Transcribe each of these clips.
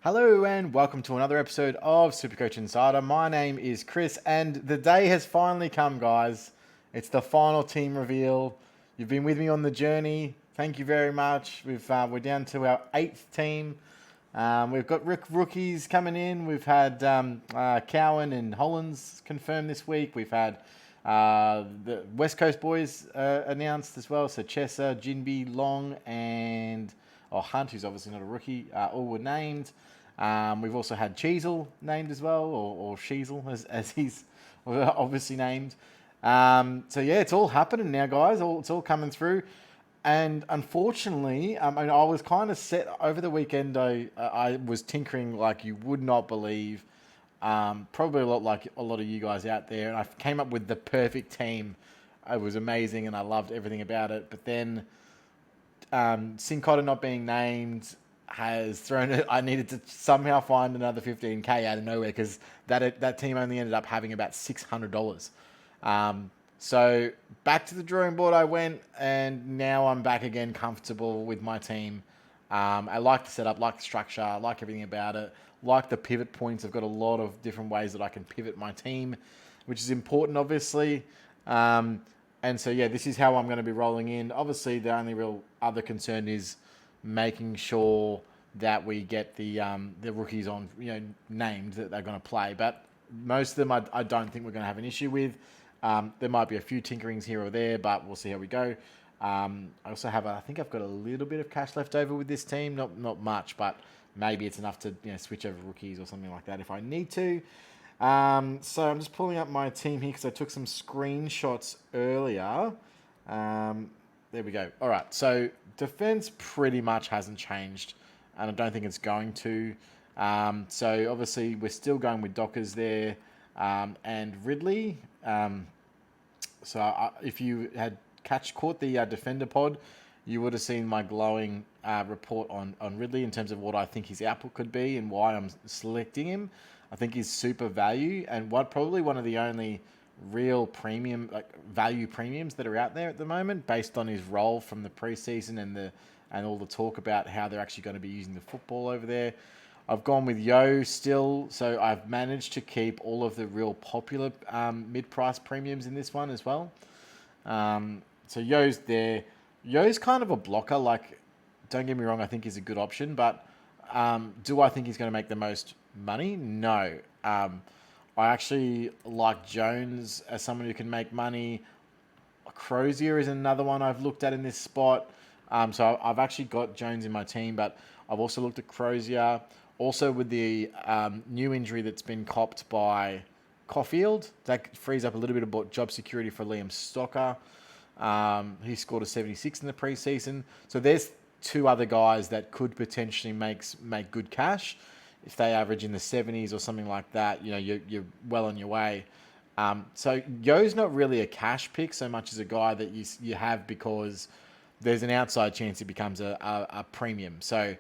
Hello and welcome to another episode of Supercoach Insider. My name is Chris and the day has finally come, guys. It's the final team reveal. You've been with me on the journey. Thank you very much. We're down to our 8th team. We've got rookies coming in. We've had Cowan and Hollands confirmed this week. We've had the West Coast boys announced as well. So Chesser, Jinby, Long, and Hunt, who's obviously not a rookie, all were named. We've also had Cheezel named as well, or Sheezel as he's obviously named. So yeah, it's all happening now, guys. It's all coming through. And unfortunately, I was kind of set over the weekend. I was tinkering like you would not believe. Probably a lot like a lot of you guys out there. And I came up with the perfect team. It was amazing, and I loved everything about it. But then Sincotta not being named has thrown it. I needed to somehow find another 15k out of nowhere because that team only ended up having about $600. So back to the drawing board I went, and now I'm back again, comfortable with my team. I like the setup, like the structure, I like everything about it, like the pivot points. I've got a lot of different ways that I can pivot my team, which is important, obviously. And so, yeah, this is how I'm going to be rolling in. Obviously, the only real other concern is making sure that we get the rookies on, named that they're going to play. But most of them, I don't think we're going to have an issue with. There might be a few tinkerings here or there, but we'll see how we go. I also I think I've got a little bit of cash left over with this team. Not much, but maybe it's enough to switch over rookies or something like that if I need to. So I'm just pulling up my team here because I took some screenshots earlier. There we go. All right, so defense pretty much hasn't changed, and I don't think it's going to. So obviously we're still going with Dockers there, and Ridley. If you had caught the Defender pod, you would have seen my glowing report on Ridley in terms of what I think his output could be and why I'm selecting him. I think he's super value and probably one of the only real premium value premiums that are out there at the moment, based on his role from the preseason and all the talk about how they're actually going to be using the football over there. I've gone with Yo still, so I've managed to keep all of the real popular mid-price premiums in this one as well. So Yo's there. Yo's kind of a blocker. Don't get me wrong, I think he's a good option, but do I think he's going to make the most money? No. I actually like Jones as someone who can make money. Crozier is another one I've looked at in this spot. So I've actually got Jones in my team, but I've also looked at Crozier. Also with the new injury that's been copped by Caulfield, that frees up a little bit of job security for Liam Stocker. He scored a 76 in the preseason. So there's two other guys that could potentially make good cash. If they average in the 70s or something like that, you're well on your way. So Yo's not really a cash pick so much as a guy that you have because there's an outside chance he becomes a premium. So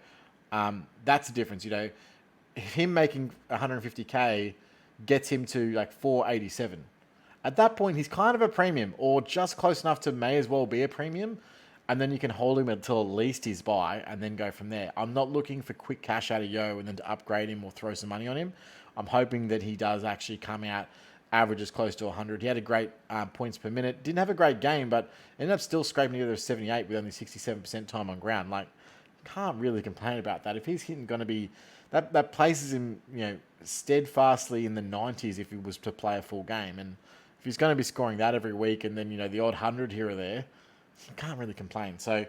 that's the difference. Him making 150k gets him to 487. At that point, he's kind of a premium, or just close enough to may as well be a premium, and then you can hold him until at least his buy, and then go from there. I'm not looking for quick cash out of Yo and then to upgrade him or throw some money on him. I'm hoping that he does actually come out averages close to 100. He had a great points per minute. Didn't have a great game, but ended up still scraping together a 78 with only 67% time on ground. Can't really complain about that. If he's going to be, that places him, steadfastly in the 90s if he was to play a full game. And if he's going to be scoring that every week and then, the odd 100 here or there, you can't really complain. So,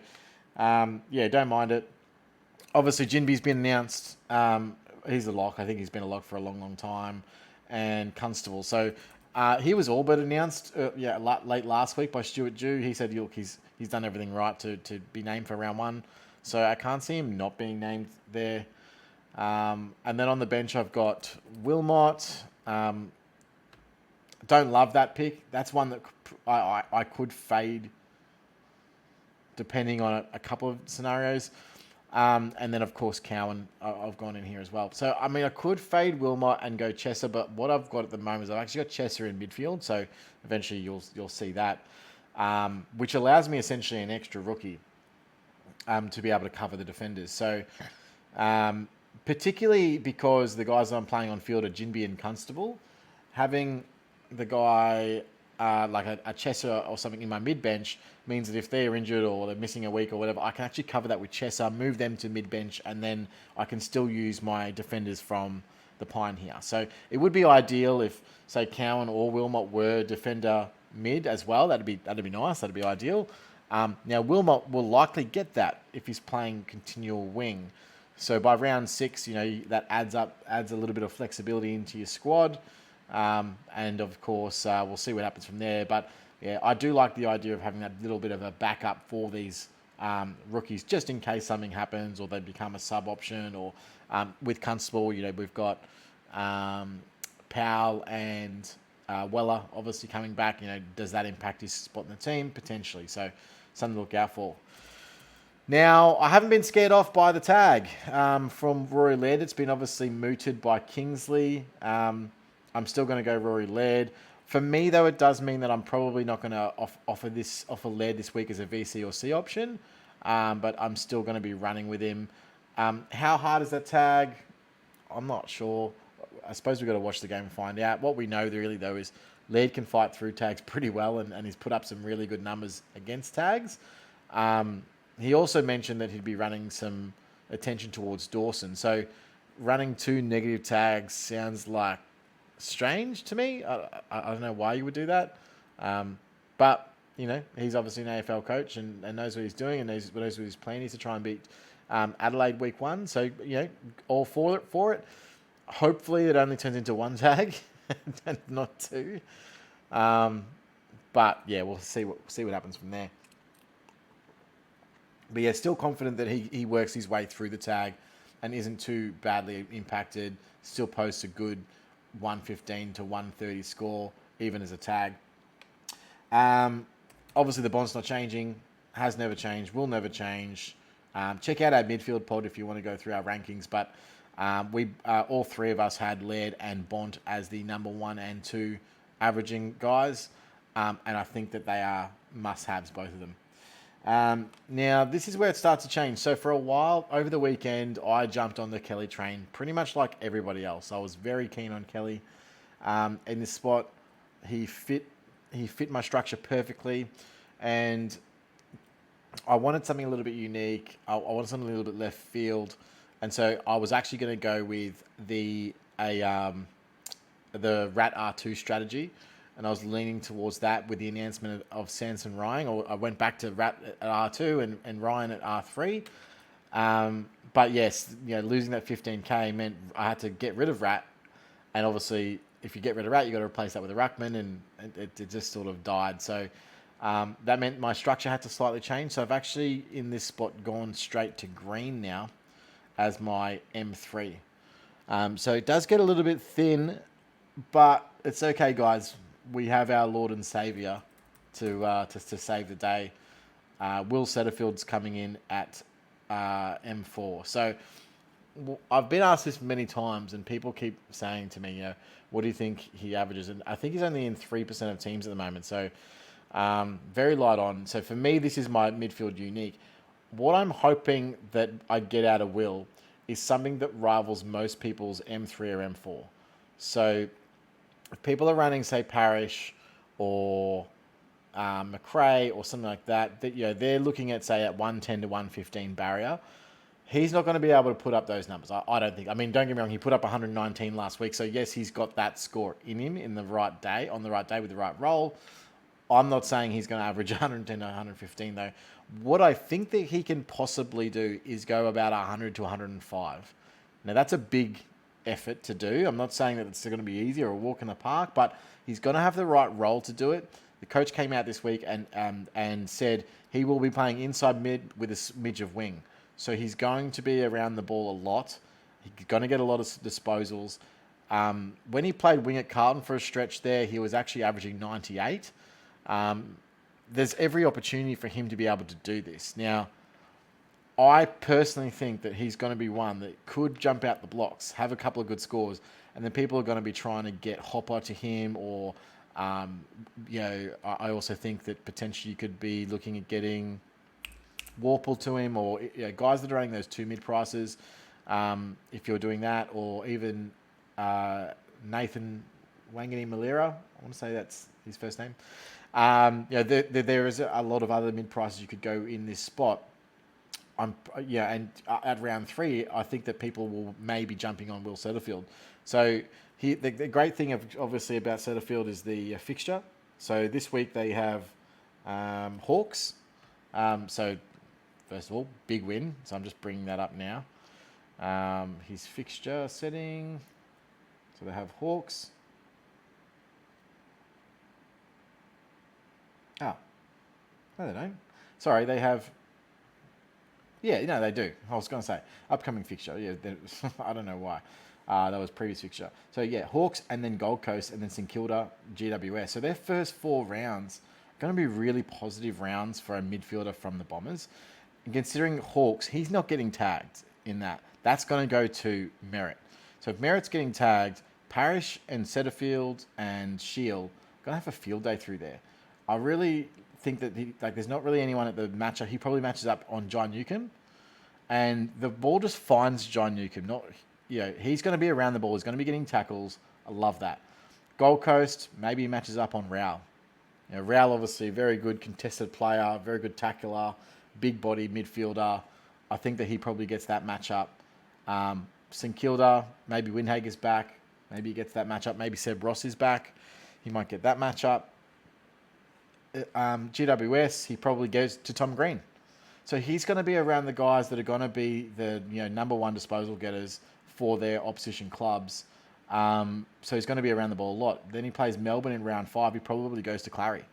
don't mind it. Obviously, Jinby's been announced. He's a lock. I think he's been a lock for a long, long time. And Constable. So he was all but announced late last week by Stuart Dew. He said, look, he's done everything right to be named for round one. So I can't see him not being named there. And then on the bench, I've got Wilmot. Don't love that pick. That's one that I could fade depending on a couple of scenarios. And then, of course, Cowan, I've gone in here as well. So, I could fade Wilmot and go Chesser, but what I've got at the moment is I've actually got Chesser in midfield, so eventually you'll see that, which allows me essentially an extra rookie to be able to cover the defenders. So, particularly because the guys I'm playing on field are Jinby and Constable. Having the guy like a Chesser or something in my mid bench means that if they're injured or they're missing a week or whatever, I can actually cover that with Chesser, move them to mid bench, and then I can still use my defenders from the Pine here. So it would be ideal if, say, Cowan or Wilmot were defender mid as well. That'd be nice. That'd be ideal. Now Wilmot will likely get that if he's playing continual wing. So by round 6, that adds a little bit of flexibility into your squad. And of course, we'll see what happens from there. But yeah, I do like the idea of having that little bit of a backup for these rookies, just in case something happens or they become a sub option. Or with Constable, we've got Powell and Weller obviously coming back. Does that impact his spot in the team? Potentially. So something to look out for. Now, I haven't been scared off by the tag from Rory Laird. It's been obviously mooted by Kingsley. I'm still going to go Rory Laird. For me, though, it does mean that I'm probably not going to offer Laird this week as a VC or C option, but I'm still going to be running with him. How hard is that tag? I'm not sure. I suppose we've got to watch the game and find out. What we know really, though, is Laird can fight through tags pretty well, and he's put up some really good numbers against tags. He also mentioned that he'd be running some attention towards Dawson. So running 2 negative tags sounds like strange to me. I don't know why you would do that. But, he's obviously an AFL coach and knows what he's doing and knows what his plan is to try and beat Adelaide week 1. So, all for it. Hopefully it only turns into 1 tag and not 2. But, yeah, we'll see what happens from there. But yeah, still confident that he works his way through the tag and isn't too badly impacted. Still posts a good 115 to 130 score, even as a tag. Obviously, the bond's not changing. Has never changed. Will never change. Check out our midfield pod if you want to go through our rankings. But we all 3 of us had Laird and Bont as the number 1 and 2 averaging guys. And I think that they are must-haves, both of them. Now, this is where it starts to change. So for a while, over the weekend, I jumped on the Kelly train pretty much like everybody else. I was very keen on Kelly. In this spot, he fit my structure perfectly. And I wanted something a little bit unique. I wanted something a little bit left field. And so I was actually going to go with the Rat R2 strategy. And I was leaning towards that with the announcement of Sanson Ryan, or I went back to Rat at R2 and Ryan at R3. But yes, losing that 15k meant I had to get rid of Rat. And obviously, if you get rid of Rat, you got to replace that with a Ruckman, and it just sort of died. So that meant my structure had to slightly change. So I've actually, in this spot, gone straight to green now as my M3. So it does get a little bit thin, but it's okay, guys. We have our Lord and Saviour to save the day. Will Setterfield's coming in at M4. So I've been asked this many times, and people keep saying to me, what do you think he averages? And I think he's only in 3% of teams at the moment. So very light on. So for me, this is my midfield unique. What I'm hoping that I get out of Will is something that rivals most people's M3 or M4. So if people are running, say, Parrish or McRae or something like that, they're looking at, say, at 110 to 115 barrier. He's not going to be able to put up those numbers. I don't think. I mean, don't get me wrong. He put up 119 last week. So, yes, he's got that score in him on the right day with the right role. I'm not saying he's going to average 110 to 115, though. What I think that he can possibly do is go about 100 to 105. Now, that's a big effort to do. I'm not saying that it's going to be easy or a walk in the park, but he's going to have the right role to do it. The coach came out this week and said he will be playing inside mid with a smidge of wing. So he's going to be around the ball a lot. He's going to get a lot of disposals. When he played wing at Carlton for a stretch there, he was actually averaging 98. There's every opportunity for him to be able to do this. Now, I personally think that he's going to be one that could jump out the blocks, have a couple of good scores, and then people are going to be trying to get Hopper to him, or, I also think that potentially you could be looking at getting Warple to him, or guys that are running those 2 mid prices. if you're doing that, or even Nathan Wangani Malira. I want to say that's his first name. There is a lot of other mid prices you could go in this spot. And at round 3, I think that people will maybe jumping on Will Setterfield. So the great thing obviously about Setterfield is the fixture. So this week they have Hawks. So first of all, big win. So I'm just bringing that up now. His fixture setting. So they have Hawks. No, they don't. Sorry, they have... Yeah, no, they do. I was going to say, upcoming fixture. Yeah, I don't know why. That was previous fixture. So, yeah, Hawks and then Gold Coast and then St Kilda, GWS. So their first 4 rounds are going to be really positive rounds for a midfielder from the Bombers. And considering Hawks, he's not getting tagged in that. That's going to go to Merritt. So if Merritt's getting tagged, Parrish and Setterfield and Shield are going to have a field day through there. I really think that there's not really anyone at the matchup. He probably matches up on John Newcomb, and the ball just finds John Newcomb. He's going to be around the ball. He's going to be getting tackles. I love that. Gold Coast, maybe he matches up on Rao. Rao obviously a very good contested player, very good tackler, big body midfielder. I think that he probably gets that matchup. St Kilda, maybe Windhager's back. Maybe he gets that matchup. Maybe Seb Ross is back. He might get that matchup. GWS, he probably goes to Tom Green. So he's going to be around the guys that are going to be the number 1 disposal getters for their opposition clubs. So he's going to be around the ball a lot. Then he plays Melbourne in round 5. He probably goes to Clary.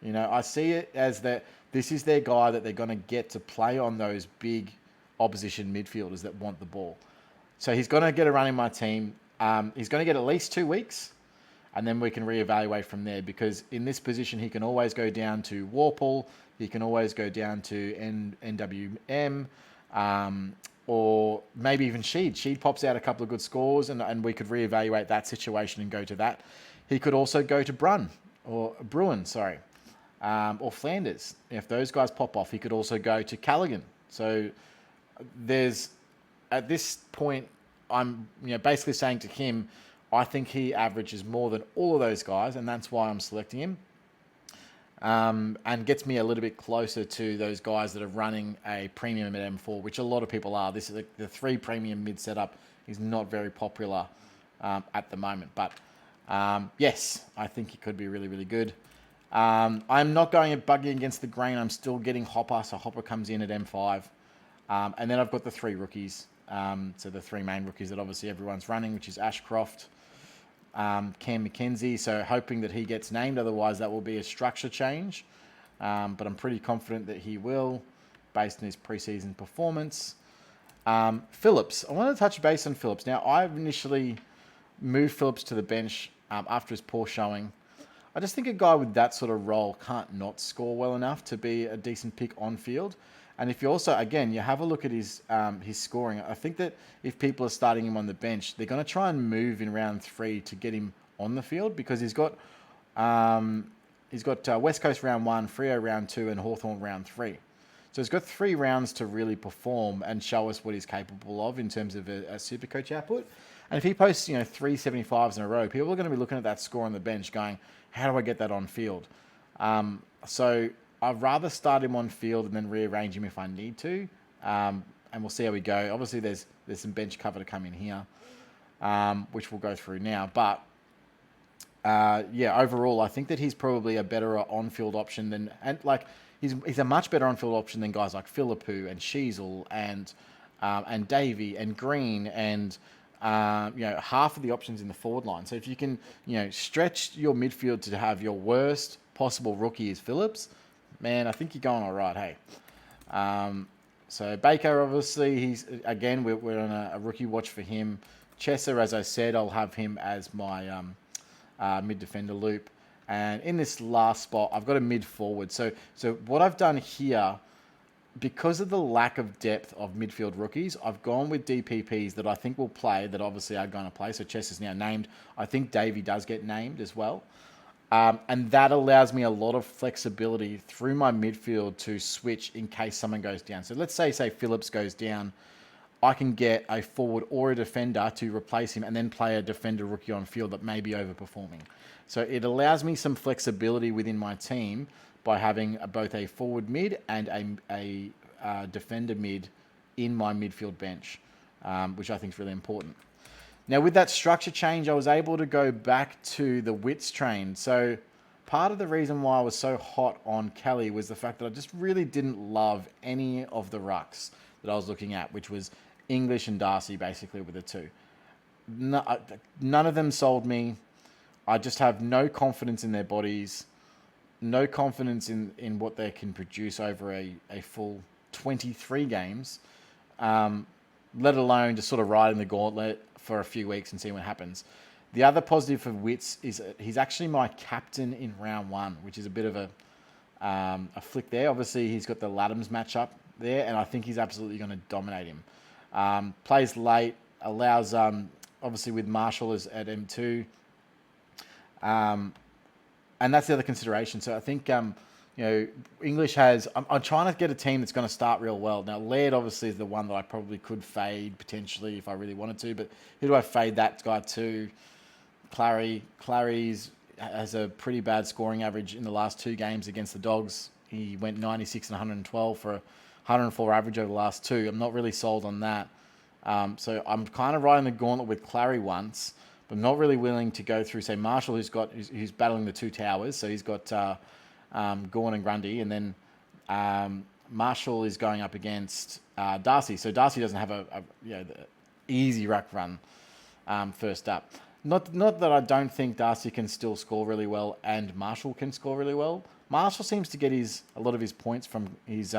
I see it as that this is their guy that they're going to get to play on those big opposition midfielders that want the ball. So he's going to get a run in my team. He's going to get at least 2 weeks. And then we can reevaluate from there, because in this position, he can always go down to Warple. He can always go down to NWM, or maybe even Sheed. Sheed pops out a couple of good scores, and we could reevaluate that situation and go to that. He could also go to Bruin, or Flanders. If those guys pop off, he could also go to Callaghan. So at this point, I'm basically saying to him, I think he averages more than all of those guys, and that's why I'm selecting him. And gets me a little bit closer to those guys that are running a premium at M4, which a lot of people are. This is the 3 premium mid setup is not very popular at the moment. But yes, I think he could be really, really good. I'm not going at buggy against the grain. I'm still getting Hopper, so Hopper comes in at M5. And then I've got the 3 rookies. So the 3 main rookies that obviously everyone's running, which is Ashcroft, Cam McKenzie, so hoping that he gets named. Otherwise, that will be a structure change. But I'm pretty confident that he will, based on his preseason performance. Phillips. I want to touch base on Phillips. Now, I've initially moved Phillips to the bench after his poor showing. I just think a guy with that sort of role can't not score well enough to be a decent pick on field. And if you also, again, you have a look at his scoring, I think that if people are starting him on the bench, they're going to try and move in round 3 to get him on the field, because he's got West Coast round 1, Freo round 2, and Hawthorn round 3. So he's got 3 rounds to really perform and show us what he's capable of in terms of a Supercoach output. And if he posts 3 75s in a row, people are going to be looking at that score on the bench going, how do I get that on field? So I'd rather start him on field and then rearrange him if I need to. And we'll see how we go. Obviously, there's some bench cover to come in here, which we'll go through now. But, overall, I think that he's probably a better on-field option he's a much better on-field option than guys like Philippou and Sheasel and Davey and Green and half of the options in the forward line. So if you can stretch your midfield to have your worst possible rookie is Phillips, man, I think you're going all right, hey. So Baker, obviously, we're on a rookie watch for him. Chesser, as I said, I'll have him as my mid defender loop. And in this last spot, I've got a mid forward. So what I've done here, because of the lack of depth of midfield rookies, I've gone with DPPs that I think will play, that obviously are going to play. So Chess is now named. I think Davey does get named as well. And that allows me a lot of flexibility through my midfield to switch in case someone goes down. So let's say Phillips goes down. I can get a forward or a defender to replace him and then play a defender rookie on field that may be overperforming. So it allows me some flexibility within my team by having both a forward mid and a defender mid in my midfield bench, which I think is really important. Now, with that structure change, I was able to go back to the Wits train. So part of the reason why I was so hot on Kelly was the fact that I just really didn't love any of the rucks that I was looking at, which was English and Darcy, basically, with the two. None of them sold me. I just have no confidence in their bodies, no confidence in what they can produce over a full 23 games, let alone just sort of riding the gauntlet for a few weeks and see what happens. The other positive for Wits is he's actually my captain in round one, which is a bit of a flick there. Obviously, he's got the Laddams matchup there, and I think he's absolutely going to dominate him. Plays late, allows, obviously, with Marshall as at M2. And that's the other consideration. So I think, English has... I'm trying to get a team that's going to start real well. Now, Laird, obviously, is the one that I probably could fade, potentially, if I really wanted to. But who do I fade that guy to? Clary's has a pretty bad scoring average in the last 2 games against the Dogs. He went 96 and 112 for a 104 average over the last 2. I'm not really sold on that. So I'm kind of riding the gauntlet with Clary once, but I'm not really willing to go through, say, Marshall, who's battling the 2 towers. So he's got Gawn and Grundy, and then Marshall is going up against Darcy. So Darcy doesn't have the easy ruck run first up. Not that I don't think Darcy can still score really well and Marshall can score really well. Marshall seems to get a lot of his points from his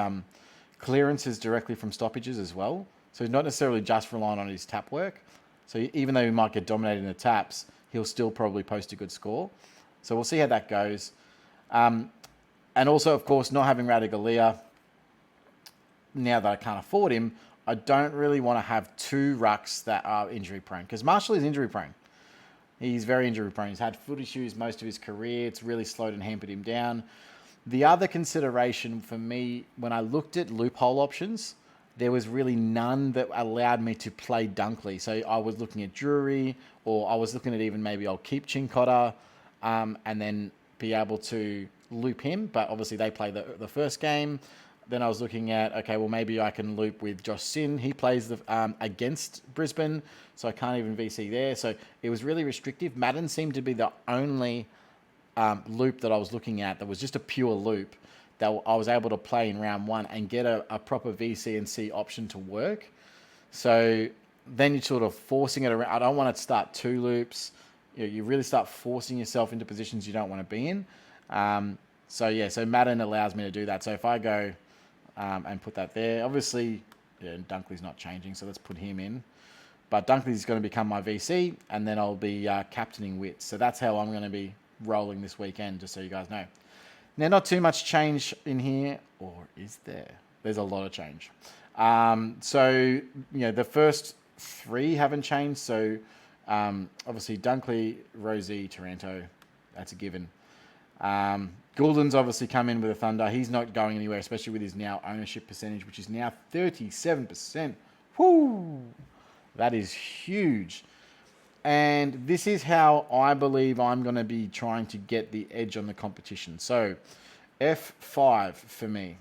clearances directly from stoppages as well. So he's not necessarily just relying on his tap work. So even though he might get dominated in the taps, he'll still probably post a good score. So we'll see how that goes. And also, of course, not having Radigalia, now that I can't afford him, I don't really want to have 2 rucks that are injury prone. Because Marshall is injury prone. He's very injury prone. He's had foot issues most of his career. It's really slowed and hampered him down. The other consideration for me, when I looked at loophole options, there was really none that allowed me to play Dunkley. So I was looking at Drury, or I was looking at even maybe I'll keep Chincotta and then be able to loop him. But obviously they play the first game. Then I was looking at, okay, well, maybe I can loop with Josh Sin. He plays against Brisbane, so I can't even VC there. So it was really restrictive. Madden seemed to be the only loop that I was looking at that was just a pure loop that I was able to play in round 1 and get a proper VC and C option to work. So then you're sort of forcing it around. I don't want to start 2 loops. You really start forcing yourself into positions you don't want to be in. So Madden allows me to do that. So if I go and put that there, obviously, Dunkley's not changing, so let's put him in. But Dunkley's going to become my VC, and then I'll be captaining Wits. So that's how I'm going to be rolling this weekend, just so you guys know. Now, not too much change in here, or is there? There's a lot of change. The first 3 haven't changed. So obviously Dunkley, Rosie, Taranto, that's a given. Goulden's obviously come in with a Thunder. He's not going anywhere, especially with his now ownership percentage, which is now 37%. Whoo! That is huge. And this is how I believe I'm going to be trying to get the edge on the competition. So, F5 for me.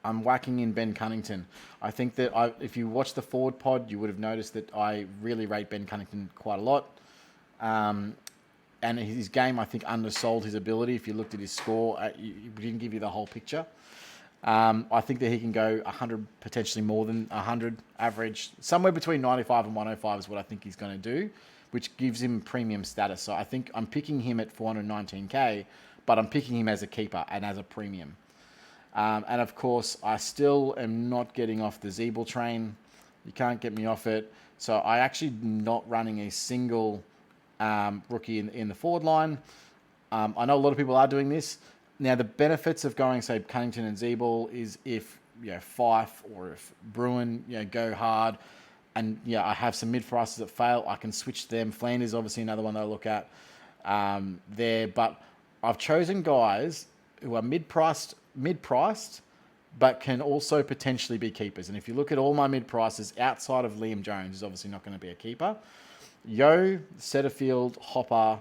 I'm whacking in Ben Cunnington. I think that if you watch the forward pod, you would have noticed that I really rate Ben Cunnington quite a lot. And his game, I think, undersold his ability. If you looked at his score, he didn't give you the whole picture. I think that he can go 100, potentially more than 100 average. Somewhere between 95 and 105 is what I think he's going to do, which gives him premium status. So I think I'm picking him at 419k, but I'm picking him as a keeper and as a premium. And of course, I still am not getting off the Zeeble train. You can't get me off it. So I actually not running a single rookie in the forward line. I know a lot of people are doing this. Now, the benefits of going, say, Cunnington and Zeeble is if Fife or if Bruin go hard, and I have some mid prices that fail, I can switch them. Flanders obviously another one that I look at there, but I've chosen guys who are mid-priced, but can also potentially be keepers. And if you look at all my mid prices outside of Liam Jones, who's obviously not going to be a keeper, Yo, Setterfield, Hopper,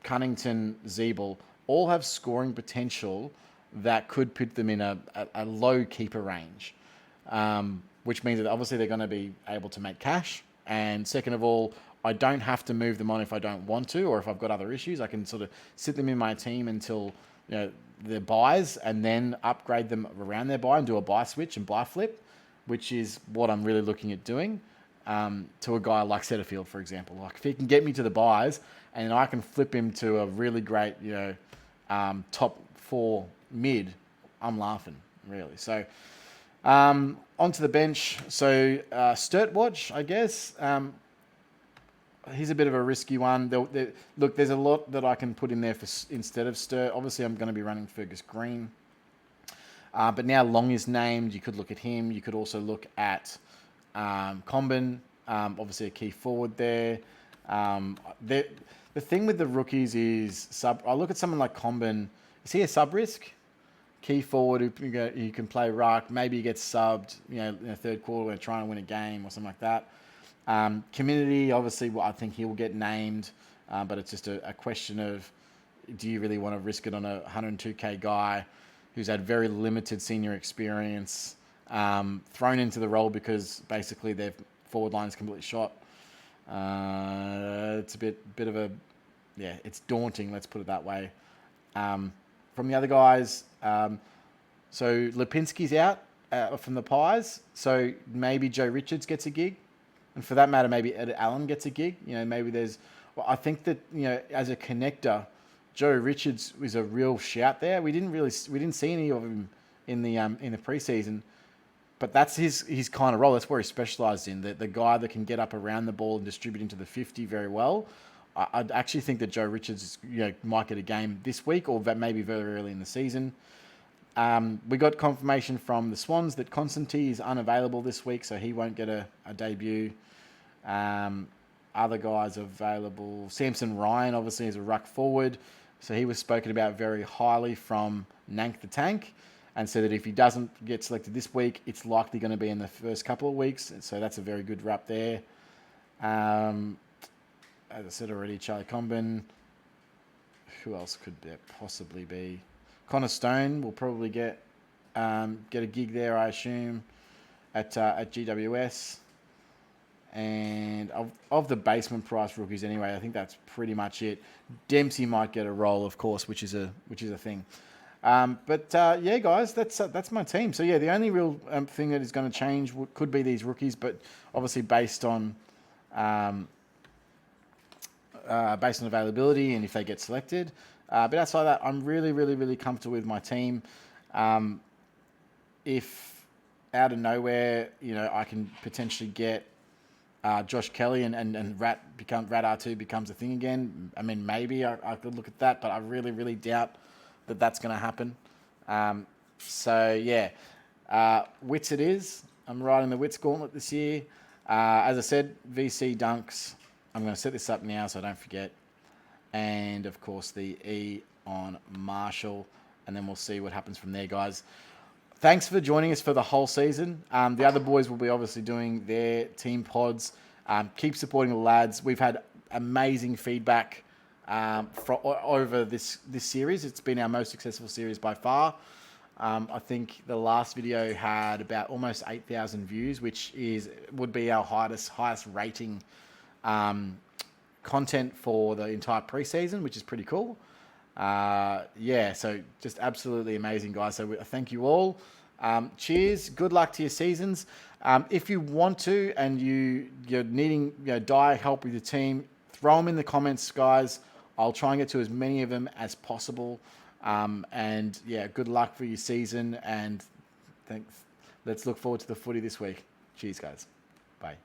Cunnington, Zeeble all have scoring potential that could put them in a low keeper range, which means that obviously they're going to be able to make cash. And second of all, I don't have to move them on if I don't want to, or if I've got other issues. I can sort of sit them in my team until their buys, and then upgrade them around their buy and do a buy switch and buy flip, which is what I'm really looking at doing. To a guy like Setterfield, for example. Like if he can get me to the buys, and I can flip him to a really great, top 4 mid, I'm laughing, really. So onto the bench. So Sturtwatch, I guess. He's a bit of a risky one. Look, there's a lot that I can put in there instead of Sturt. Obviously, I'm going to be running Fergus Green. But now Long is named. You could look at him. You could also look at Comben, obviously a key forward there. The thing with the rookies is I look at someone like Comben. Is he a sub risk? Key forward who can play ruck. Maybe he gets subbed, in the third quarter when trying to win a game or something like that. Community, obviously, I think he will get named, but it's just a question of, do you really want to risk it on a 102k guy who's had very limited senior experience, thrown into the role because basically their forward line is completely shot. It's a bit of a, it's daunting, let's put it that way. From the other guys, so Lipinski's out from the Pies, so maybe Joe Richards gets a gig. And for that matter, maybe Ed Allen gets a gig. Maybe there's... Well, I think that, as a connector, Joe Richards was a real shout there. We didn't see any of him in the preseason, but that's his kind of role. That's where he specialised in. The guy that can get up around the ball and distribute into the 50 very well. I'd actually think that Joe Richards might get a game this week, or maybe very early in the season. We got confirmation from the Swans that Constantine is unavailable this week, so he won't get a debut. Other guys available. Samson Ryan, obviously, is a ruck forward, so he was spoken about very highly from Nank the Tank, and said that if he doesn't get selected this week, it's likely going to be in the first couple of weeks, so that's a very good rap there. As I said already, Charlie Comben. Who else could there possibly be? Connor Stone will probably get a gig there, I assume, at GWS. And of the basement price rookies, anyway, I think that's pretty much it. Dempsey might get a role, of course, which is a thing. Yeah, guys, that's my team. So yeah, the only real thing that is going to change could be these rookies, but obviously based on availability and if they get selected. But outside of that, I'm really, really, really comfortable with my team. If out of nowhere, I can potentially get Josh Kelly and Rat R2 becomes a thing again. I mean, maybe I could look at that, but I really, really doubt that that's going to happen. Wits it is. I'm riding the Wits gauntlet this year. As I said, VC dunks. I'm going to set this up now so I don't forget. And, of course, the E on Marshall. And then we'll see what happens from there, guys. Thanks for joining us for the whole season. The other boys will be obviously doing their team pods. Keep supporting the lads. We've had amazing feedback over this series. It's been our most successful series by far. I think the last video had about almost 8,000 views, which would be our highest rating content for the entire preseason, which is pretty cool. So just absolutely amazing, guys. So thank you all. Cheers. Good luck to your seasons. If you want to and you're needing dire help with your team, throw them in the comments, guys. I'll try and get to as many of them as possible. Good luck for your season, and let's look forward to the footy this week. Cheers, guys. Bye.